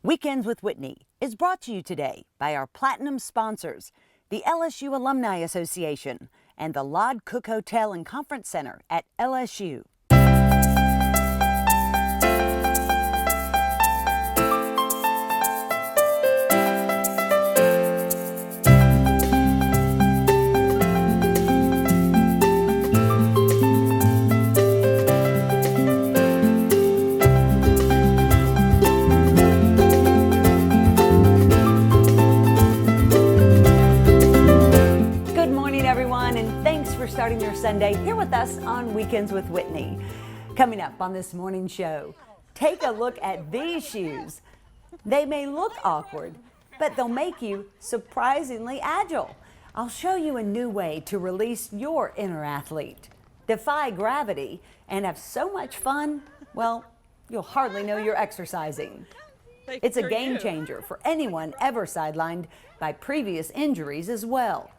Weekends with Whitney is brought to you today by our platinum sponsors, the LSU Alumni Association and the Lod Cook Hotel and Conference Center at LSU. Starting your Sunday here with us on Weekends with Whitney. Coming up on this morning show, take a look at these shoes. They may look awkward, but they'll make you surprisingly agile. I'll show you a new way to release your inner athlete, defy gravity, and have so much fun, well, you'll hardly know you're exercising. It's a game changer for anyone ever sidelined by previous injuries as well.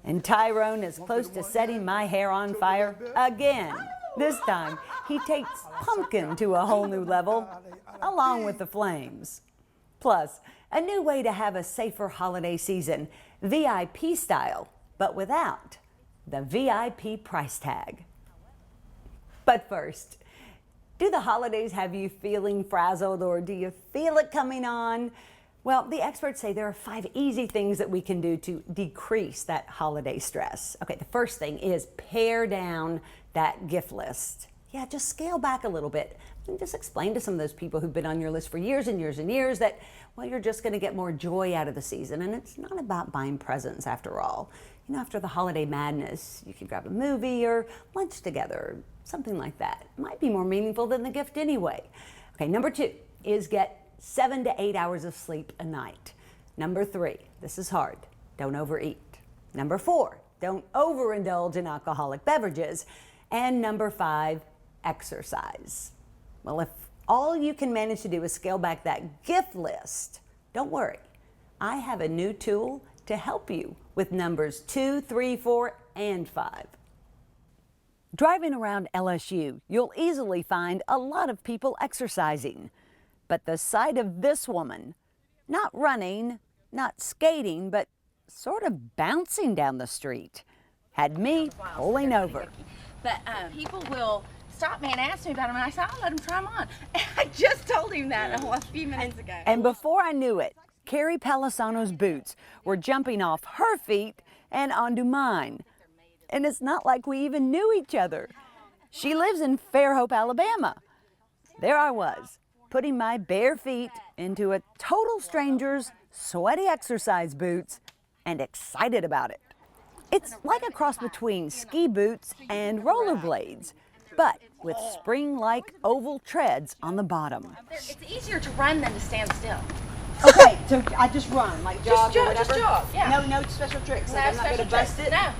And Tyrone is close to setting my hair on fire again. This time, he takes pumpkin to a whole new level, along with the flames. Plus, a new way to have a safer holiday season, VIP style, but without the VIP price tag. But first, do the holidays have you feeling frazzled, or do you feel it coming on? Well, the experts say there are 5 easy things that we can do to decrease that holiday stress. Okay, the first thing is pare down that gift list. Yeah, just scale back a little bit and just explain to some of those people who've been on your list for years and years and years that, well, you're just going to get more joy out of the season. And it's not about buying presents after all. You know, after the holiday madness, you can grab a movie or lunch together, something like that. It might be more meaningful than the gift anyway. Okay, number 2 is get 7 to 8 hours of sleep a night. Number 3, this is hard, don't overeat. Number 4, don't overindulge in alcoholic beverages. And number 5, exercise. Well, if all you can manage to do is scale back that gift list, don't worry. I have a new tool to help you with numbers 2, 3, 4, and 5. Driving around LSU, you'll easily find a lot of people exercising. But the sight of this woman, not running, not skating, but sort of bouncing down the street, had me pulling over. But people will stop me and ask me about them, and I said, I'll let them try them on. And I just told him that a few minutes ago. And before I knew it, Carrie Palisano's boots were jumping off her feet and onto mine. And it's not like we even knew each other. She lives in Fairhope, Alabama. There I was, putting my bare feet into a total stranger's sweaty exercise boots and excited about it. It's like a cross between ski boots and rollerblades, but with spring-like oval treads on the bottom. It's easier to run than to stand still. Okay, so I just run, like jog or whatever? Just jog, yeah. No special tricks, No like I'm not going to bust it? No.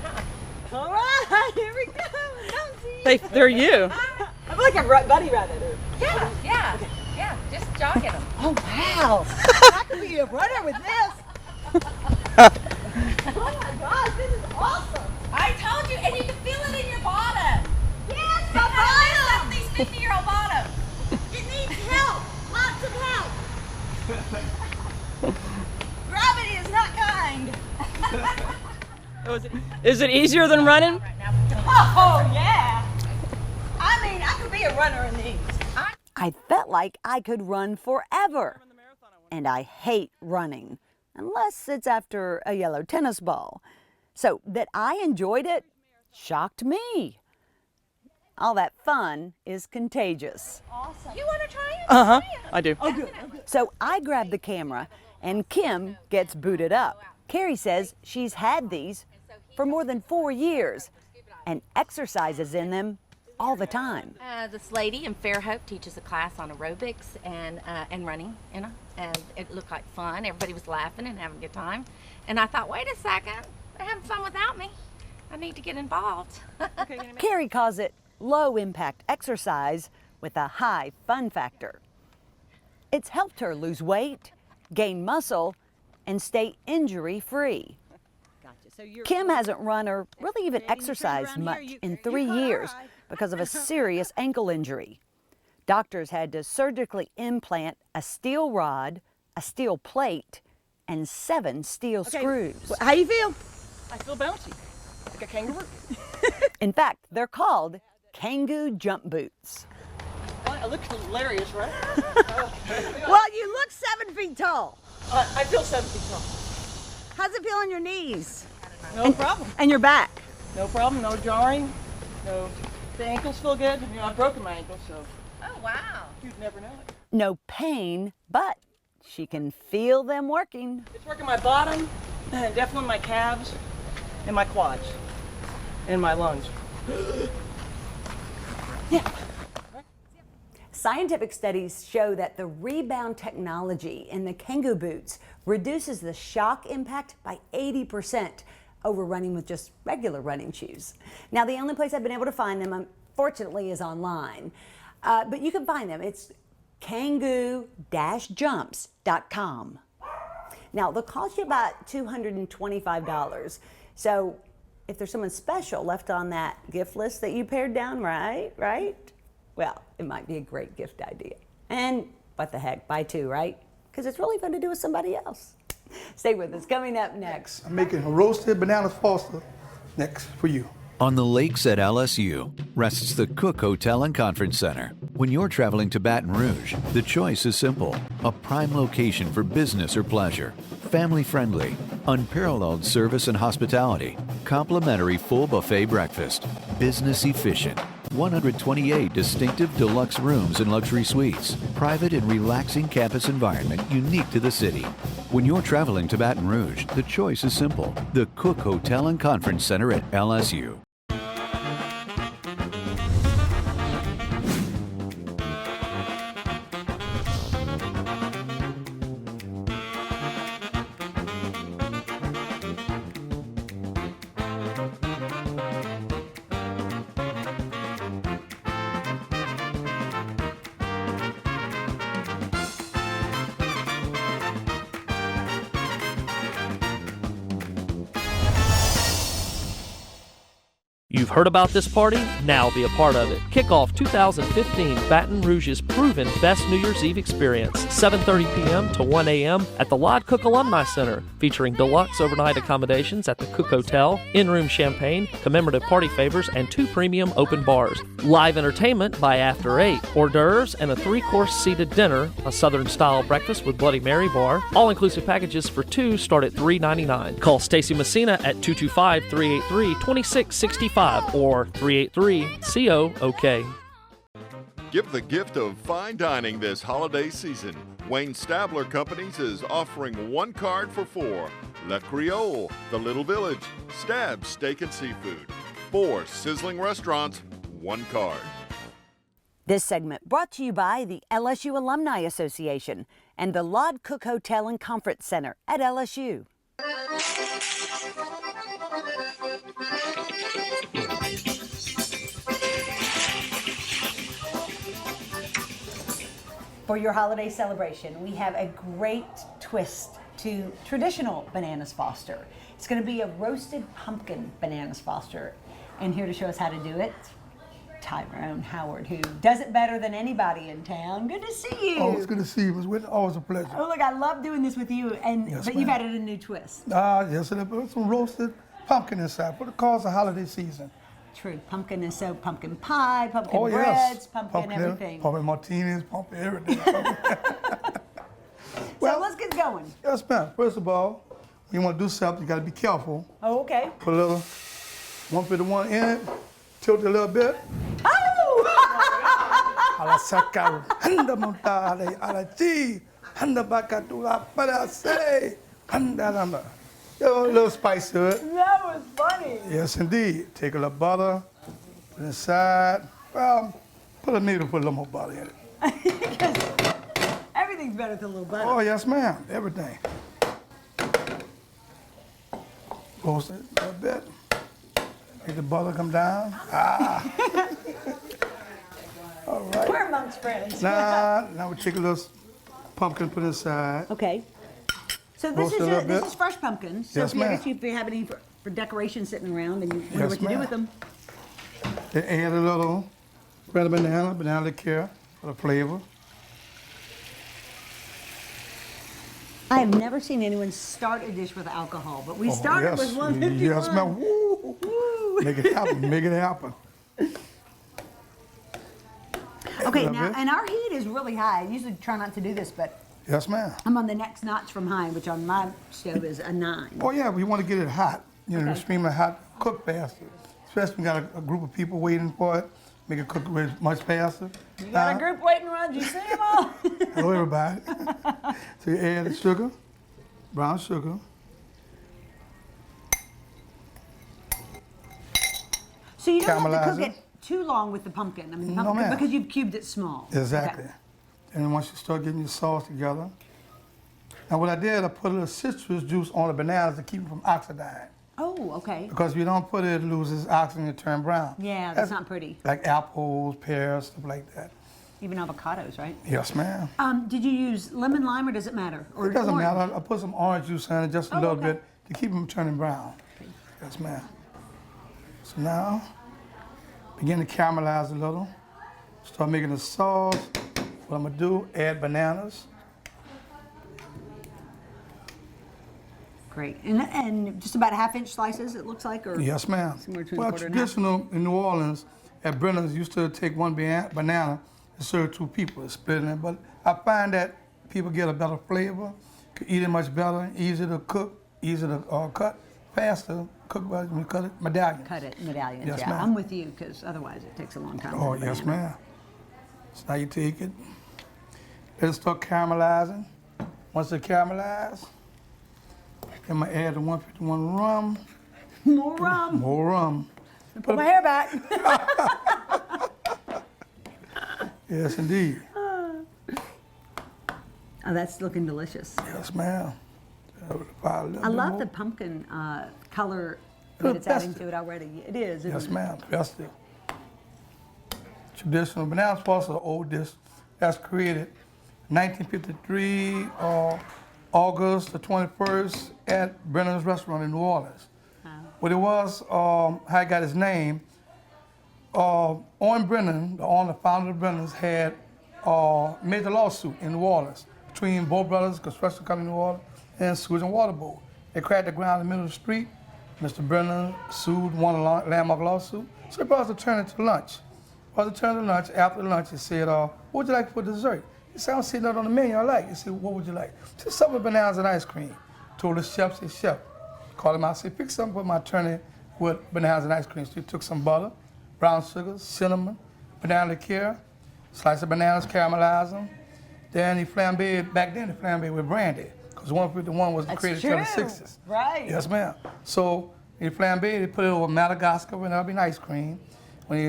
All right, here we go. They're you. I feel like I'm buddy rabbit. Yeah, yeah. Okay. Yeah, just jogging them. Oh, wow. I could be a runner with this. Oh, my gosh, this is awesome. I told you, and you can feel it in your bottom. Yes, My my bottom. These 50-year-old bottom. It needs help. Lots of help. Gravity is not kind. Is it easier than running? Right now. Oh, yeah. I mean, I could be a runner in these. I felt like I could run forever. And I hate running, unless it's after a yellow tennis ball. So that I enjoyed it shocked me. All that fun is contagious. Awesome. You want to try it? Uh-huh, I do. Oh, good. So I grab the camera and Kim gets booted up. Carrie says she's had these for more than 4 years and exercises in them all the time. This lady in Fairhope teaches a class on aerobics and running, you know, and it looked like fun. Everybody was laughing and having a good time. And I thought, wait a second, they're having fun without me. I need to get involved. Carrie calls it low impact exercise with a high fun factor. It's helped her lose weight, gain muscle, and stay injury free. Kim hasn't run or really even exercised much in 3 years because of a serious ankle injury. Doctors had to surgically implant a steel rod, a steel plate, and 7 steel screws. How you feel? I feel bouncy, like a kangaroo. In fact, they're called Kangoo jump boots. Well, it looks hilarious, right? Well, you look 7 feet tall. I feel 7 feet tall. How's it feel on your knees? No problem. And your back? No problem, no jarring. No, the ankles feel good. You know, I've broken my ankle, so Oh, wow. you'd never know it. No pain, but she can feel them working. It's working my bottom, and definitely my calves, and my quads, and my lungs. Yeah. Scientific studies show that the rebound technology in the Kangoo boots reduces the shock impact by 80% over running with just regular running shoes. Now, the only place I've been able to find them, unfortunately, is online. But you can find them. It's kangoo-jumps.com. Now, they'll cost you about $225. So if there's someone special left on that gift list that you pared down, right? Well, it might be a great gift idea. And what the heck, buy 2, right? Because it's really fun to do with somebody else. Stay with us. Coming up next. I'm making a roasted banana foster next for you. On the lakes at LSU rests the Cook Hotel and Conference Center. When you're traveling to Baton Rouge, the choice is simple. A prime location for business or pleasure. Family-friendly, unparalleled service and hospitality. Complimentary full buffet breakfast. Business efficient. 128 distinctive deluxe rooms and luxury suites. Private and relaxing campus environment unique to the city. When you're traveling to Baton Rouge, the choice is simple. The Cook Hotel and Conference Center at LSU. You've heard about this party? Now be a part of it. Kick off 2015 Baton Rouge's proven best New Year's Eve experience, 7:30 p.m. to 1 a.m. at the Lod Cook Alumni Center, featuring deluxe overnight accommodations at the Cook Hotel, in-room champagne, commemorative party favors, and 2 premium open bars. Live entertainment by after 8, hors d'oeuvres and a 3-course seated dinner, a Southern-style breakfast with Bloody Mary bar. All-inclusive packages for 2 start at $3.99. Call Stacy Messina at 225-383-2665 or 383-COOK. Give the gift of fine dining this holiday season. Wayne Stabler Companies is offering 1 card for 4. Le Creole, The Little Village, Stab's Steak and Seafood. 4 sizzling restaurants, 1 card. This segment brought to you by the LSU Alumni Association and the Lod Cook Hotel and Conference Center at LSU. For your holiday celebration, we have a great twist to traditional Bananas Foster. It's going to be a roasted pumpkin Bananas Foster. And here to show us how to do it, Tyrone Howard, who does it better than anybody in town. Good to see you. Oh, it's good to see you. It was always a pleasure. Oh, look, I love doing this with you, and Yes, but you've ma'am. added a new twist. Yes, and put some roasted pumpkin inside for the cause of holiday season. True, pumpkin and soap, pumpkin pie, pumpkin Oh, breads, yes. pumpkin everything. Pumpkin martinis, pumpkin everything. So let's get going. Yes, ma'am. First of all, when you want to do something, you got to be careful. Oh, okay. Put a little 151 in it, tilt it a little bit. Oh! Ala sacar, handa montale, ala chi, handa bakatula, para say, handa lama. A little spice to it. That was funny. Yes, indeed. Take a little butter, put it inside. Well, put a little more butter in it. Because everything's better with a little butter. Oh, yes, ma'am. Everything. Roast it a little bit. Make the butter come down. All right. We're amongst friends. Now we take a little pumpkin, put it inside. Okay. So this Roast it a little this bit. is fresh pumpkins. So Yes, if you, ma'am. if you have any for decoration sitting around and you wonder Yes, what to do ma'am. with them. Then add a little red banana liqueur. for the flavor. I have never seen anyone start a dish with alcohol, but we started yes. with 151. Yes, ma'am. Woo. Woo. Make it happen. Make it happen. Okay, Love now, it. and our heat is really high. I usually try not to do this, but Yes, ma'am. I'm on the next notch from high, which on my stove is a 9. Oh yeah, we want to get it hot. You know, Okay. extremely hot, cook faster. Especially when you got a group of people waiting for it. Make it cook much faster. You got a group waiting around. You see them all? Hello, everybody. So you add the sugar, brown sugar. So you don't have to Caramelize cook it. it too long with the pumpkin. I mean, the No, pumpkin, ma'am. because you've cubed it small. Exactly. Okay. And then once you start getting your sauce together. And what I did, I put a little citrus juice on the bananas to keep them from oxidizing. Oh, okay. Because if you don't put it, it loses oxygen and turn brown. Yeah, that's not pretty. Like apples, pears, stuff like that. Even avocados, right? Yes, ma'am. Did you use lemon, lime, or does it matter? Or It doesn't orange? matter. I put some orange juice in it, just a Oh, little okay. bit, to keep them turning brown. Yes, ma'am. So now, begin to caramelize a little. Start making the sauce. What I'm gonna do, add bananas. Great. And just about 1/2-inch slices, it looks like? Or Yes, ma'am. Somewhere between Well, a quarter and a half. traditional in New Orleans, at Brenner's, used to take one banana and serve 2 people, splitting it. But I find that people get a better flavor, could eat it much better, easier to cook, easier to cut, faster. Cook by when you cut it, medallions. Cut it, medallions, Yes, yeah. ma'am. I'm with you, because otherwise it takes a long time. Oh, for a yes, banana. ma'am. So now you take it, let it start caramelizing. Once it caramelizes, I'm gonna add the 151 rum. More rum. More rum. Put my hair back. Yes, indeed. Oh, that's looking delicious. Yes, ma'am. I love the pumpkin color that it's adding to it already. It is. Yes, isn't it? ma'am. Festive. Traditional banana sauce is an old dish that's created 1953, August the 21st at Brennan's Restaurant in New Orleans. What it was, how it got its name, Owen Brennan, the owner, founder of Brennan's, had made a lawsuit in New Orleans between Bow Brothers Construction Company in New Orleans and Sewage and Water Board. They cracked the ground in the middle of the street. Mr. Brennan sued, won a landmark lawsuit. So they brought us to turn it to lunch. Brought us to turn to lunch. After lunch, he said, what would you like for dessert? He said, I don't see nothing on the menu I like. He said, what would you like? Just something with bananas and ice cream. Told the chef, said, chef, called him out, said, pick something for my turn with bananas and ice cream. So he took some butter, brown sugar, cinnamon, banana liqueur, slice of bananas, caramelize them. Then he flambéed, back then he flambéed with brandy, because 151 was created in the 60s. Right. Yes, ma'am. So he flambéed, he put it over Madagascar and Arabian ice cream. When he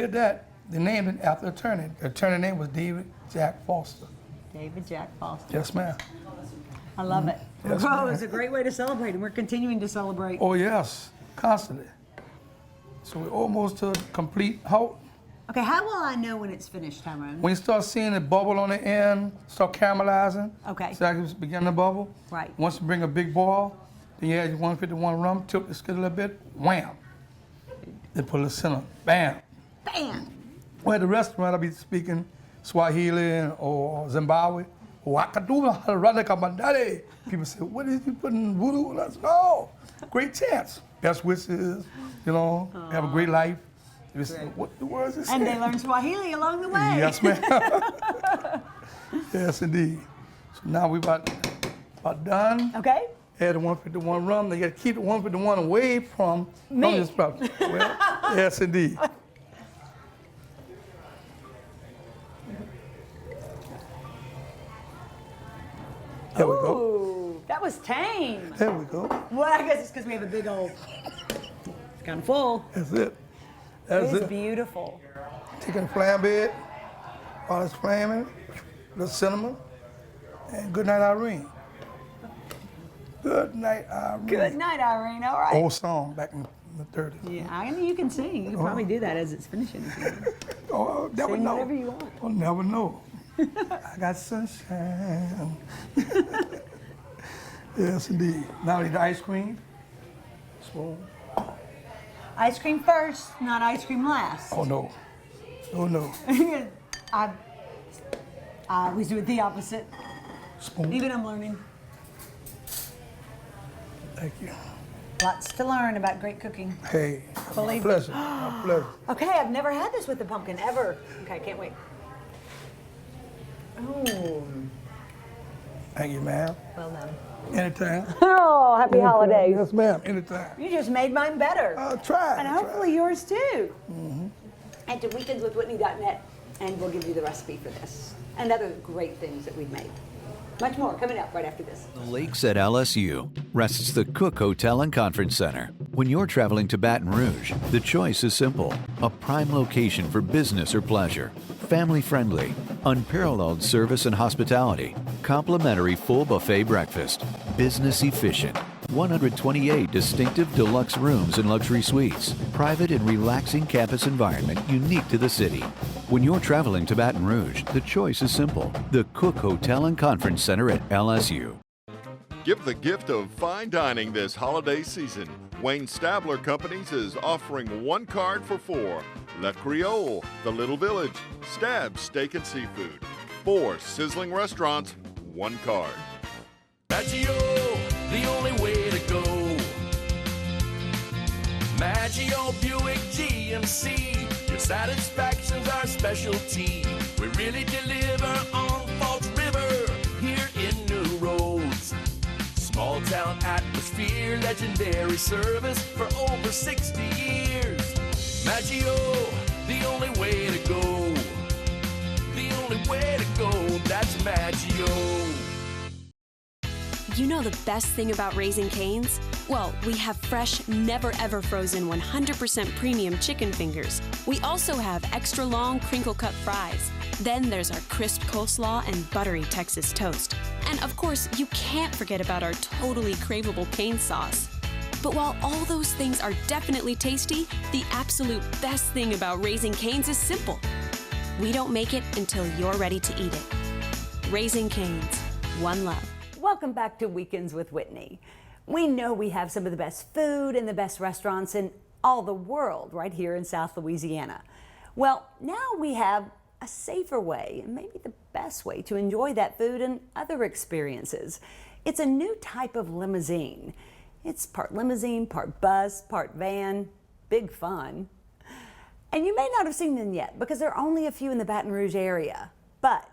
did that, they named it after the attorney. The attorney name was David Jack Foster. David Jack Foster. Yes, ma'am. I love it. Yes, Well, ma'am. it's a great way to celebrate, and we're continuing to celebrate. Oh, yes, constantly. So we're almost to complete halt. Okay, how will I know when it's finished, Tyrone? When you start seeing it bubble on the end, start caramelizing. Okay. So it's beginning to bubble. Right. Once you bring a big boil, then you add your 151 rum, tilt the skid a little bit, wham. Then put a little cinnamon, bam. Bam! Well, at the restaurant, I'll be speaking Swahili or Zimbabwe. People say, what is you putting voodoo? And I said, oh, great chance. Best wishes, you know, have a great life. They say, what the words is And they learn Swahili along the way. Yes, ma'am. Yes, indeed. So now we're about done. Okay. Add the 151 rum. They got to keep the 151 away from Me. this property. Well, yes, indeed. There we go. Ooh, that was tame. There we go. Well, I guess it's because we have a big old. It's kind of full. That's it. That's It's it. beautiful. Chicken flambe while it's flaming, the cinnamon, and good night, Irene. Good night, Irene. Good night, Irene. All right. Old song back in the 30s. Yeah, I know you can sing. You can probably do that as it's finishing. If you want. Oh, I'll never Sing know. whatever you want. I'll never know. I got sunshine. Yes, indeed. Now we need the ice cream. Spoon. Ice cream first, not ice cream last. Oh, no. Oh, no. I always do it the opposite. Spoon. Even I'm learning. Thank you. Lots to learn about great cooking. Hey, my Believe- pleasure. My pleasure. Okay, I've never had this with the pumpkin, ever. Okay, can't wait. Oh, Thank you, ma'am. well done. Anytime. Oh, happy holidays. Yes, ma'am. Anytime. You just made mine better. Try. And hopefully yours too. Head to weekendswithwhitney.net and we'll give you the recipe for this and other great things that we've made. Much more coming up right after this. The Lakes at LSU rests the Cook Hotel and Conference Center. When you're traveling to Baton Rouge, the choice is simple. A prime location for business or pleasure. Family-friendly, unparalleled service and hospitality. Complimentary full buffet breakfast. Business efficient. 128 distinctive deluxe rooms and luxury suites. Private and relaxing campus environment unique to the city. When you're traveling to Baton Rouge, the choice is simple. The Cook Hotel and Conference Center at LSU. Give the gift of fine dining this holiday season. Wayne Stabler Companies is offering one card for four. Le Creole, The Little Village, Stab Steak and Seafood. 4 sizzling restaurants, one card. Maggio, the only way to go. Maggio Buick GMC, your satisfaction's our specialty. We really deliver on Falls River, here in New Roads. Small town atmosphere, legendary service for over 60 years. Maggio, the only way to go. The only way to go, that's Maggio. You know the best thing about Raising Cane's? Well, we have fresh, never ever frozen 100% premium chicken fingers. We also have extra long crinkle cut fries. Then there's our crisp coleslaw and buttery Texas toast. And of course, you can't forget about our totally craveable cane sauce. But while all those things are definitely tasty, the absolute best thing about Raising Cane's is simple. We don't make it until you're ready to eat it. Raising Cane's, one love. Welcome back to Weekends with Whitney. We know we have some of the best food and the best restaurants in all the world right here in South Louisiana. Well, now we have a safer way, and maybe the best way to enjoy that food and other experiences. It's a new type of limousine. It's part limousine, part bus, part van, big fun. And you may not have seen them yet because there are only a few in the Baton Rouge area. But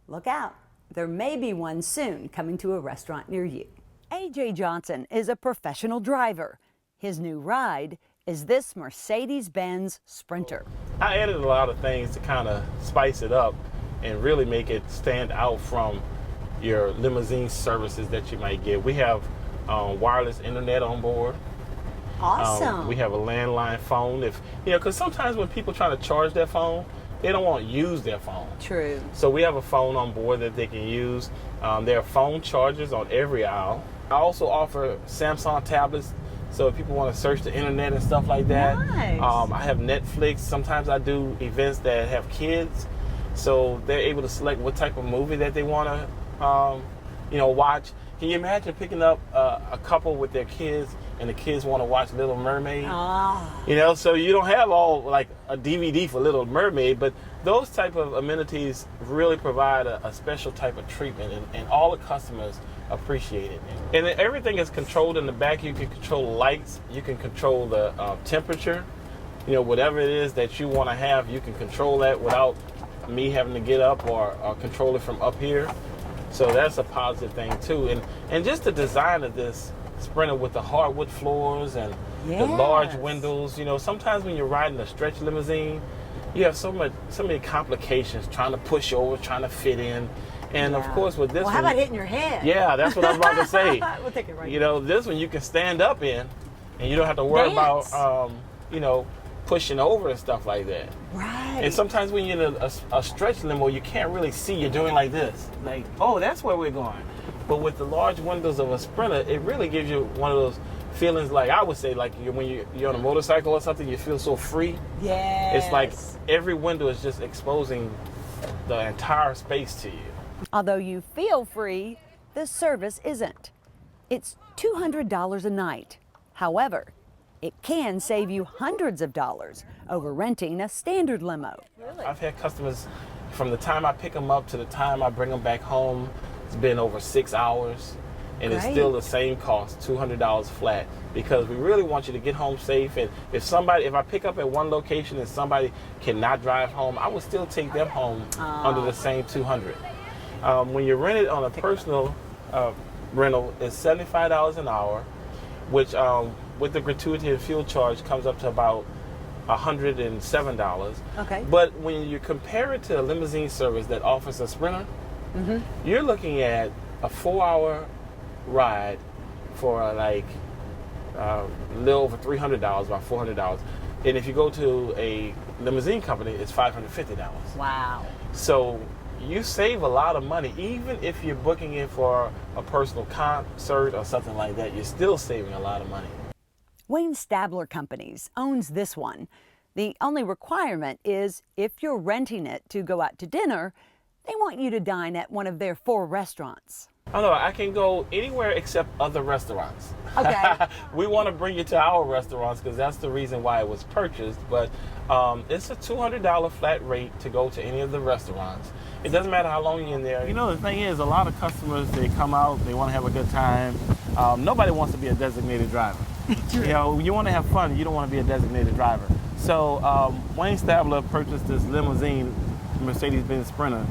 look out. There may be one soon coming to a restaurant near you. A.J. Johnson is a professional driver. His new ride is this Mercedes-Benz Sprinter. I added a lot of things to kind of spice it up and really make it stand out from your limousine services that you might get. We have wireless internet on board. Awesome. We have a landline phone. Because sometimes when people try to charge their phone, they don't want to use their phone. True. So we have a phone on board that they can use. There are phone chargers on every aisle. I also offer Samsung tablets, so if people want to search the internet and stuff like that. Nice. I have Netflix. Sometimes I do events that have kids, so they're able to select what type of movie that they want to, watch. Can you imagine picking up a couple with their kids and the kids want to watch Little Mermaid? So you don't have all like a DVD for Little Mermaid, but those type of amenities really provide a special type of treatment, and all the customers appreciate it. And then everything is controlled in the back. You can control the lights, you can control the temperature, whatever it is that you want to have, you can control that without me having to get up or control it from up here. So that's a positive thing too. And just the design of this Sprinter with the hardwood floors and the large windows. Sometimes when you're riding a stretch limousine, you have so many complications trying to push over, trying to fit in. And of course with this how about hitting your head? Yeah, that's what I was about to say. We'll take it right This one you can stand up in and you don't have to worry about pushing over and stuff like that. Right. And sometimes when you're in a stretch limo, you can't really see. You're doing like this. Like, oh, that's where we're going. But with the large windows of a Sprinter, it really gives you one of those feelings, like I would say, like when you're on a motorcycle or something, you feel so free. Yes. It's like every window is just exposing the entire space to you. Although you feel free, the service isn't. It's $200 a night. However, it can save you hundreds of dollars over renting a standard limo. I've had customers from the time I pick them up to the time I bring them back home, it's been over 6 hours. And it's still the same cost, $200 flat, because we really want you to get home safe. And if I pick up at one location and somebody cannot drive home, I will still take them home under the same $200. When you rent it on a personal rental, it's $75 an hour, which with the gratuity and fuel charge comes up to about $107. Okay. But when you compare it to a limousine service that offers a Sprinter, you're looking at a 4-hour ride for like a little over $300, about $400. And if you go to a limousine company, it's $550. Wow. So you save a lot of money. Even if you're booking it for a personal concert or something like that, you're still saving a lot of money. Wayne Stabler Companies owns this one. The only requirement is if you're renting it to go out to dinner, they want you to dine at one of their 4 restaurants. Oh no, I can go anywhere except other restaurants. Okay. We want to bring you to our restaurants because that's the reason why it was purchased. But it's a $200 flat rate to go to any of the restaurants. It doesn't matter how long you're in there. You know, the thing is, a lot of customers, they come out, they want to have a good time. Nobody wants to be a designated driver. You know, you want to have fun. You don't want to be a designated driver. So Wayne Stabler purchased this limousine, Mercedes-Benz Sprinter,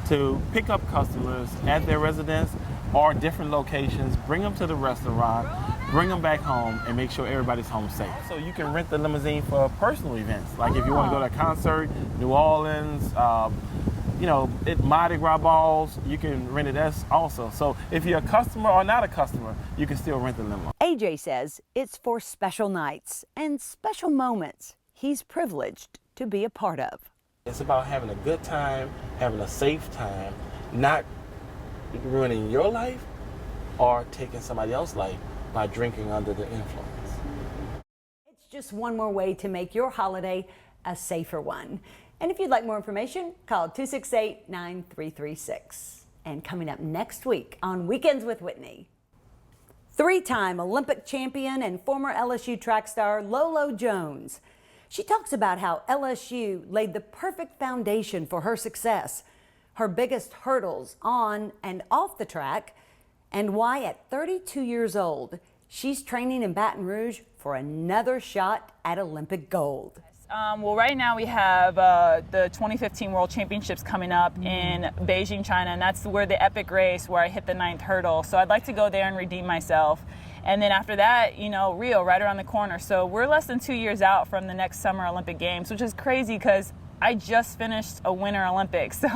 to pick up customers at their residence or different locations, bring them to the restaurant, bring them back home, and make sure everybody's home safe. So you can rent the limousine for personal events, like if you want to go to a concert, New Orleans, you know, Mardi Gras balls, you can rent it as also. So if you're a customer or not a customer, you can still rent the limo. AJ says it's for special nights and special moments he's privileged to be a part of. It's about having a good time, having a safe time, not ruining your life or taking somebody else's life by drinking under the influence. It's just one more way to make your holiday a safer one. And if you'd like more information, call 268-9336. And coming up next week on Weekends with Whitney, 3-time Olympic champion and former LSU track star Lolo Jones. She talks about how LSU laid the perfect foundation for her success, her biggest hurdles on and off the track, and why at 32 years old, she's training in Baton Rouge for another shot at Olympic gold. Well, right now we have the 2015 World Championships coming up in Beijing, China, and that's where the epic race where I hit the 9th hurdle. So I'd like to go there and redeem myself. And then after that, you know, Rio, right around the corner. So we're less than 2 years out from the next Summer Olympic Games, which is crazy because I just finished a Winter Olympics. So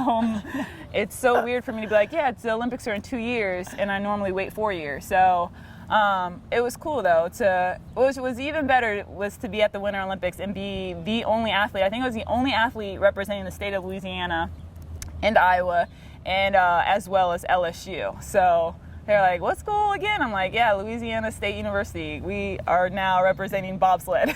it's so weird for me to be like, yeah, the Olympics are in 2 years, and I normally wait 4 years. So it was cool, though. What was even better was to be at the Winter Olympics and be the only athlete. I think I was the only athlete representing the state of Louisiana and Iowa, and as well as LSU. So they're like, what school again? I'm like, yeah, Louisiana State University. We are now representing bobsled.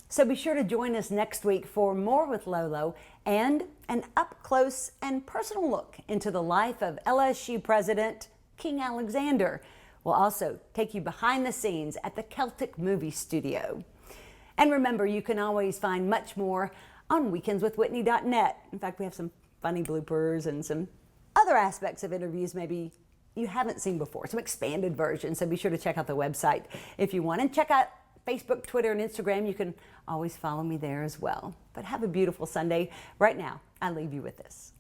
So be sure to join us next week for more with Lolo and an up-close and personal look into the life of LSU President King Alexander. We'll also take you behind the scenes at the Celtic Movie Studio. And remember, you can always find much more on weekendswithwhitney.net. In fact, we have some funny bloopers and some other aspects of interviews maybe you haven't seen before, some expanded versions. So be sure to check out the website if you want. And check out Facebook, Twitter, and Instagram. You can always follow me there as well. But have a beautiful Sunday. Right now, I leave you with this.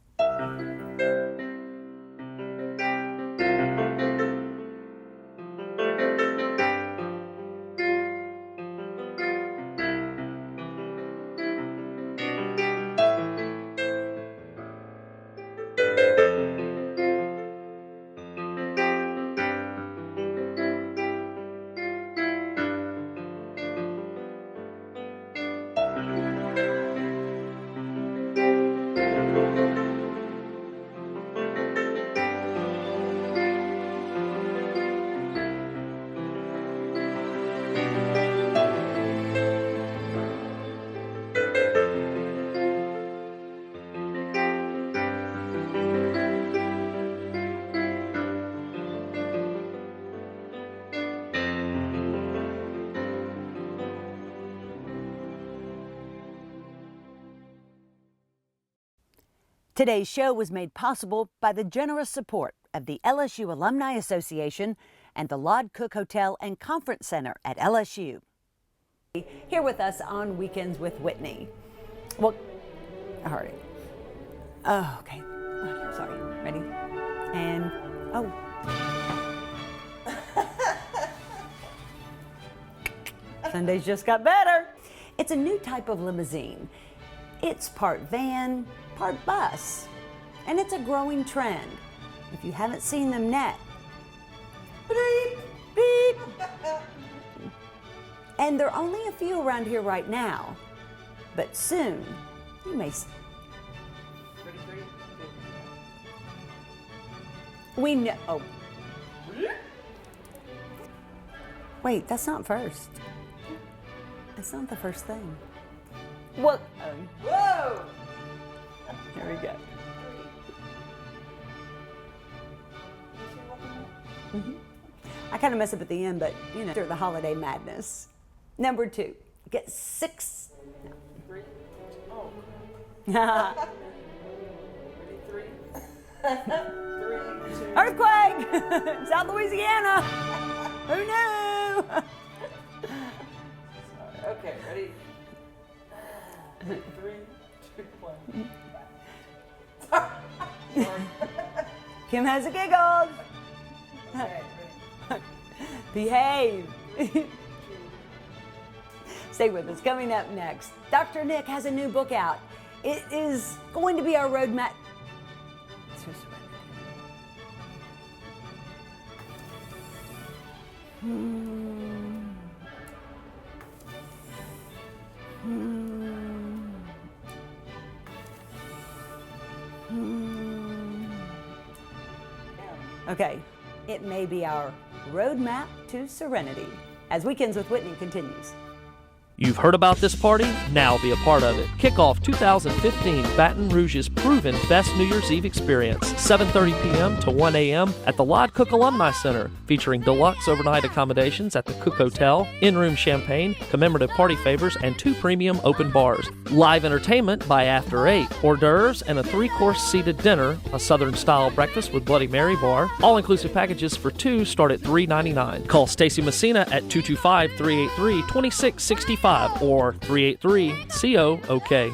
Today's show was made possible by the generous support of the LSU Alumni Association and the Lod Cook Hotel and Conference Center at LSU. Here with us on Weekends with Whitney. Well, all right. Oh, okay. Sorry. Ready? And, oh. Sundays just got better. It's a new type of limousine. It's part van, part bus, and it's a growing trend. If you haven't seen them yet, beep, beep. And there are only a few around here right now, but soon you may. We know. Oh. Wait, that's not first. That's not the first thing. What? Whoa! Here we go. I kind of mess up at the end, but you know, through the holiday madness. Number 2, get 6. Earthquake! South Louisiana! Who knew? Okay, ready? 3, 2, 1. Kim has a giggle. Okay, Behave. Stay with us. Coming up next, Dr. Nick has a new book out. It is going to be our roadmap. Okay, it may be our roadmap to serenity as Weekends with Whitney continues. You've heard about this party? Now be a part of it. Kickoff 2015 Baton Rouge's proven best New Year's Eve experience, 7:30 p.m. to 1 a.m. at the Lod Cook Alumni Center, featuring deluxe overnight accommodations at the Cook Hotel, in-room champagne, commemorative party favors, and 2 premium open bars. Live entertainment by after 8, hors d'oeuvres, and a 3-course seated dinner, a Southern-style breakfast with Bloody Mary bar. All-inclusive packages for 2 start at $3.99. Call Stacy Messina at 225-383-2665 or 383-COOK.